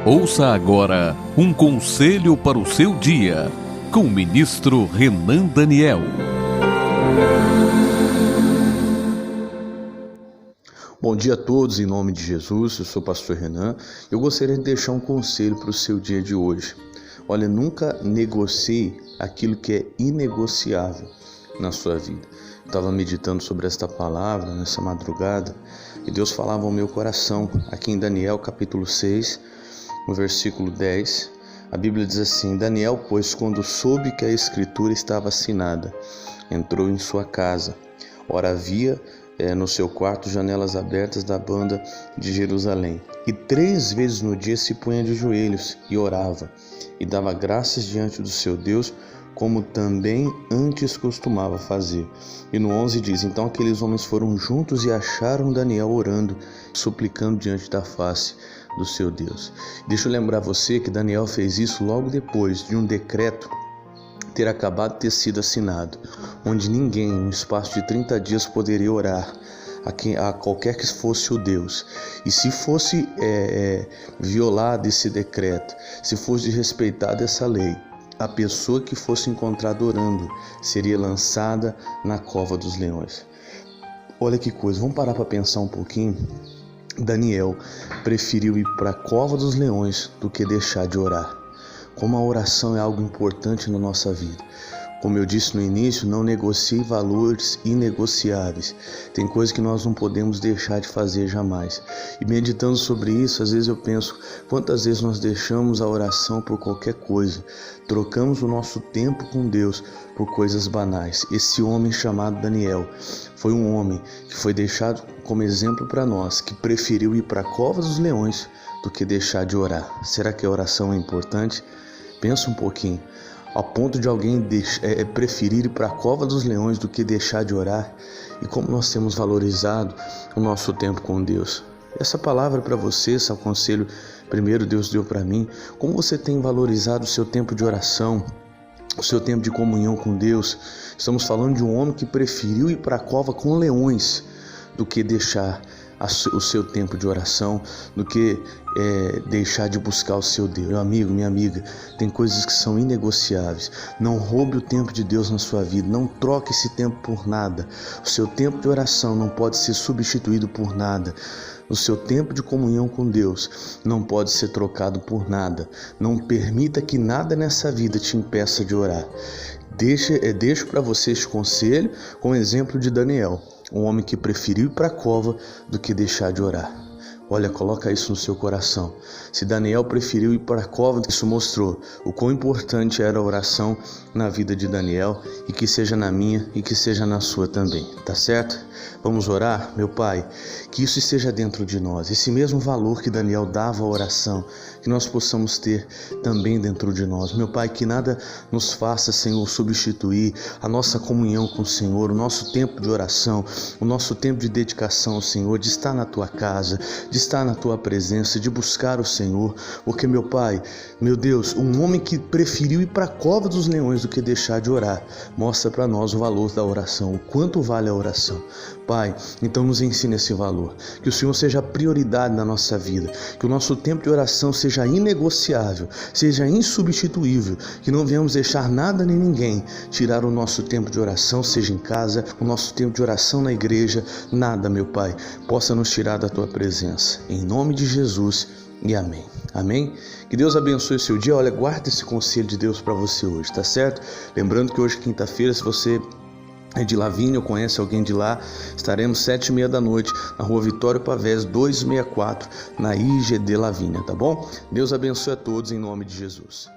Ouça agora um conselho para o seu dia, com o ministro Renan Daniel. Bom dia a todos, em nome de Jesus. Eu sou o pastor Renan. Eu gostaria de deixar um conselho para o seu dia de hoje. Olha, nunca negocie aquilo que é inegociável na sua vida. Eu estava meditando sobre esta palavra nessa madrugada e Deus falava ao meu coração, aqui em Daniel capítulo 6, no versículo 10, a Bíblia diz assim: Daniel, pois, quando soube que a escritura estava assinada, entrou em sua casa. Ora, havia no seu quarto janelas abertas da banda de Jerusalém. E 3 vezes no dia se punha de joelhos e orava, e dava graças diante do seu Deus, como também antes costumava fazer. E no 11 diz: então aqueles homens foram juntos e acharam Daniel orando, suplicando diante da face do seu Deus. Deixa eu lembrar você que Daniel fez isso logo depois de um decreto ter acabado de ter sido assinado, onde ninguém, no espaço de 30 dias, poderia orar a qualquer que fosse o Deus. E se fosse violado esse decreto, se fosse desrespeitada essa lei, a pessoa que fosse encontrada orando seria lançada na cova dos leões. Olha que coisa, vamos parar para pensar um pouquinho. Daniel preferiu ir para a cova dos leões do que deixar de orar. Como a oração é algo importante na nossa vida. Como eu disse no início, não negocie valores inegociáveis. Tem coisas que nós não podemos deixar de fazer jamais. E meditando sobre isso, às vezes eu penso, quantas vezes nós deixamos a oração por qualquer coisa. Trocamos o nosso tempo com Deus por coisas banais. Esse homem chamado Daniel foi um homem que foi deixado como exemplo para nós, que preferiu ir para a cova dos leões do que deixar de orar. Será que a oração é importante? Pensa um pouquinho. Ao ponto de alguém preferir ir para a cova dos leões do que deixar de orar. E como nós temos valorizado o nosso tempo com Deus. Essa palavra para você, esse conselho primeiro Deus deu para mim. Como você tem valorizado o seu tempo de oração, o seu tempo de comunhão com Deus? Estamos falando de um homem que preferiu ir para a cova com leões do que deixar o seu tempo de oração, do que deixar de buscar o seu Deus. Meu amigo, minha amiga, tem coisas que são inegociáveis. Não roube o tempo de Deus na sua vida, não troque esse tempo por nada. O seu tempo de oração não pode ser substituído por nada. O seu tempo de comunhão com Deus não pode ser trocado por nada. Não permita que nada nessa vida te impeça de orar. Deixo para você este conselho com o exemplo de Daniel, um homem que preferiu ir para a cova do que deixar de orar. Olha, coloca isso no seu coração. Se Daniel preferiu ir para a cova, isso mostrou o quão importante era a oração na vida de Daniel, e que seja na minha e que seja na sua também, tá certo? Vamos orar? Meu Pai, que isso esteja dentro de nós, esse mesmo valor que Daniel dava à oração, que nós possamos ter também dentro de nós. Meu Pai, que nada nos faça, Senhor, substituir a nossa comunhão com o Senhor, o nosso tempo de oração, o nosso tempo de dedicação ao Senhor, de estar na Tua casa, de estar na Tua presença, de buscar o Senhor. Porque, meu Pai, meu Deus, um homem que preferiu ir para a cova dos leões do que deixar de orar, mostra para nós o valor da oração, o quanto vale a oração. Pai, então nos ensina esse valor, que o Senhor seja a prioridade na nossa vida, que o nosso tempo de oração seja inegociável, seja insubstituível, que não venhamos deixar nada nem ninguém tirar o nosso tempo de oração, seja em casa, o nosso tempo de oração na igreja, nada, meu Pai, possa nos tirar da Tua presença. Em nome de Jesus e amém. Amém? Que Deus abençoe o seu dia. Olha, guarda esse conselho de Deus para você hoje, tá certo? Lembrando que hoje, quinta-feira, se você é de Lavínia ou conhece alguém de lá, estaremos 7h30 da noite na rua Vitório Pavés 264, na IGD Lavínia, tá bom? Deus abençoe a todos em nome de Jesus.